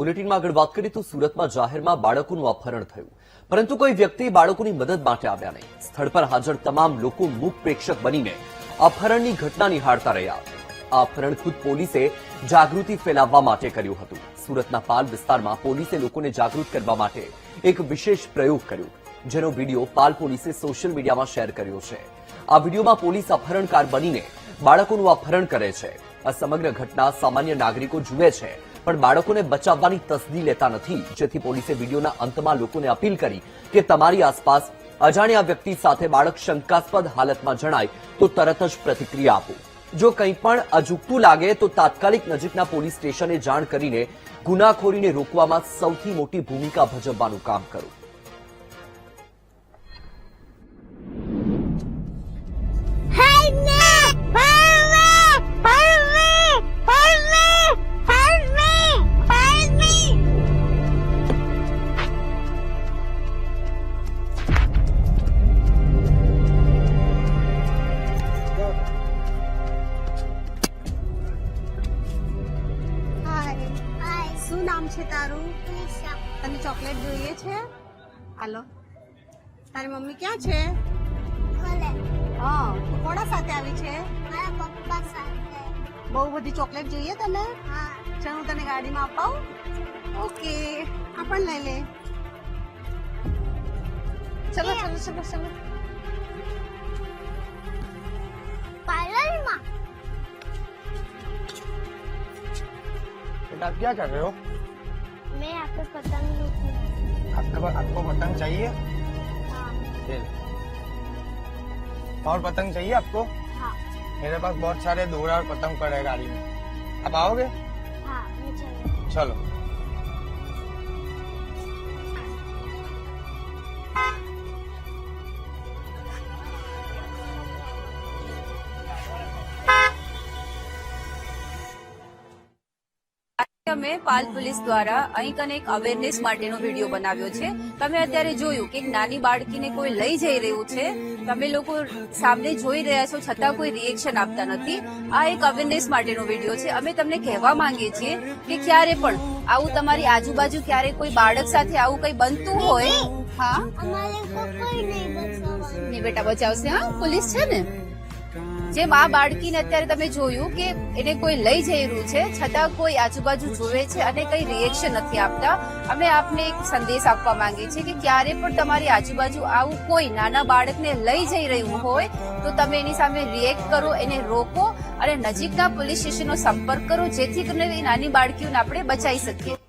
બુલેટિનમાં આગળ વાત કરીએ તો સુરતમાં જાહેરમાં બાળકોનું અપહરણ થયું, પરંતુ કોઈ વ્યક્તિ બાળકોની મદદ માટે આવ્યા નહીં. સ્થળ પર હાજર તમામ લોકો મૂક પ્રેક્ષક બનીને અપહરણની ઘટના નિહાળતા રહ્યા. આ અપહરણ ખુદ પોલીસે જાગૃતિ ફેલાવવા માટે કર્યું હતું. સુરતના પાલ વિસ્તારમાં પોલીસે લોકોને જાગૃત કરવા માટે એક વિશેષ પ્રયોગ કર્યો, જેનો વિડીયો પાલ પોલીસે સોશિયલ મીડિયામાં શેર કર્યો છે. આ વિડીયોમાં પોલીસ અપહરણકાર બનીને બાળકોનું અપહરણ કરે છે. આ સમગ્ર ઘટના સામાન્ય નાગરિકો જુએ છે, પણ બાળકોને બચાવવાની તસદી લેતા નથી. જેથી પોલીસે વિડીયોના અંતમાં લોકોને અપીલ કરી કે તમારી આસપાસ અજાણ્યા વ્યક્તિ સાથે બાળક શંકાસ્પદ હાલતમાં જણાય તો તરત જ પ્રતિક્રિયા આપો. જો કંઈ પણ અજુગતું લાગે તો તાત્કાલિક નજીકના પોલીસ સ્ટેશને જાણ કરીને ગુનાખોરીને રોકવામાં સૌથી મોટી ભૂમિકા ભજવવાનું કામ કરો. શું નામ છે તારું? તને ચોકલેટ જોઈએ છે? હાલો, તારી મમ્મી ક્યાં છે? હા, તું કોના સાથે આવી છે? પપ્પા સાથે. બહુ બધી ચોકલેટ જોઈએ તને? હા. ચાલ હું તને ગાડીમાં અપાવું. ઓકે, આ પણ લઈ લે. ચલો ચલો ચલો ચલો. पार्लर बेटा आप क्या कर रहे हो? मैं आपको पतंग लूटूं. आपको पतंग चाहिए? हाँ. ये लो. और पतंग चाहिए आपको? हाँ. मेरे पास बहुत सारे दोरा और पतंग पड़े हैं गाड़ी में. आप आओगे? हाँ मुझे. चलो. અમે પાલ પોલીસ દ્વારા અહીં કને એક અવેરનેસ માટેનો વિડીયો બનાવ્યો છે. તમે અત્યારે જોયું કે એક નાની બાળકીને કોઈ લઈ જઈ રહ્યું છે. તમે લોકો સામે જોઈ રહ્યા છો, છતાં કોઈ રિએક્શન આપતા નથી. આ એક અવેરનેસ માટેનો વિડીયો છે. અમે તમને કહેવા માંગીએ છીએ કે ક્યારે પણ આવું તમારી આજુબાજુ ક્યારે કોઈ બાળક સાથે આવું કંઈ બનતું હોય, હા हमारे को कोई नहीं बचावा. નહીં બેટા, બચાવશે. હા, પોલીસ છે ને. જેમ આ બાળકીને અત્યારે તમે જોયું કે એને કોઈ લઈ જઈ રહ્યું છે, છતાં કોઈ આજુબાજુ જોવે છે અને કઈ રિએક્શન નથી આપતા. અમે આપને એક સંદેશ આપવા માંગીએ છીએ કે ક્યારે પણ તમારી આજુબાજુ આવું કોઈ નાના બાળકને લઈ જઈ રહ્યું હોય તો તમે એની સામે રિએક્ટ કરો, એને રોકો અને નજીકના પોલીસ સ્ટેશનનો સંપર્ક કરો, જેથી કરીને એ નાની બાળકીઓને આપણે બચાવી શકીએ.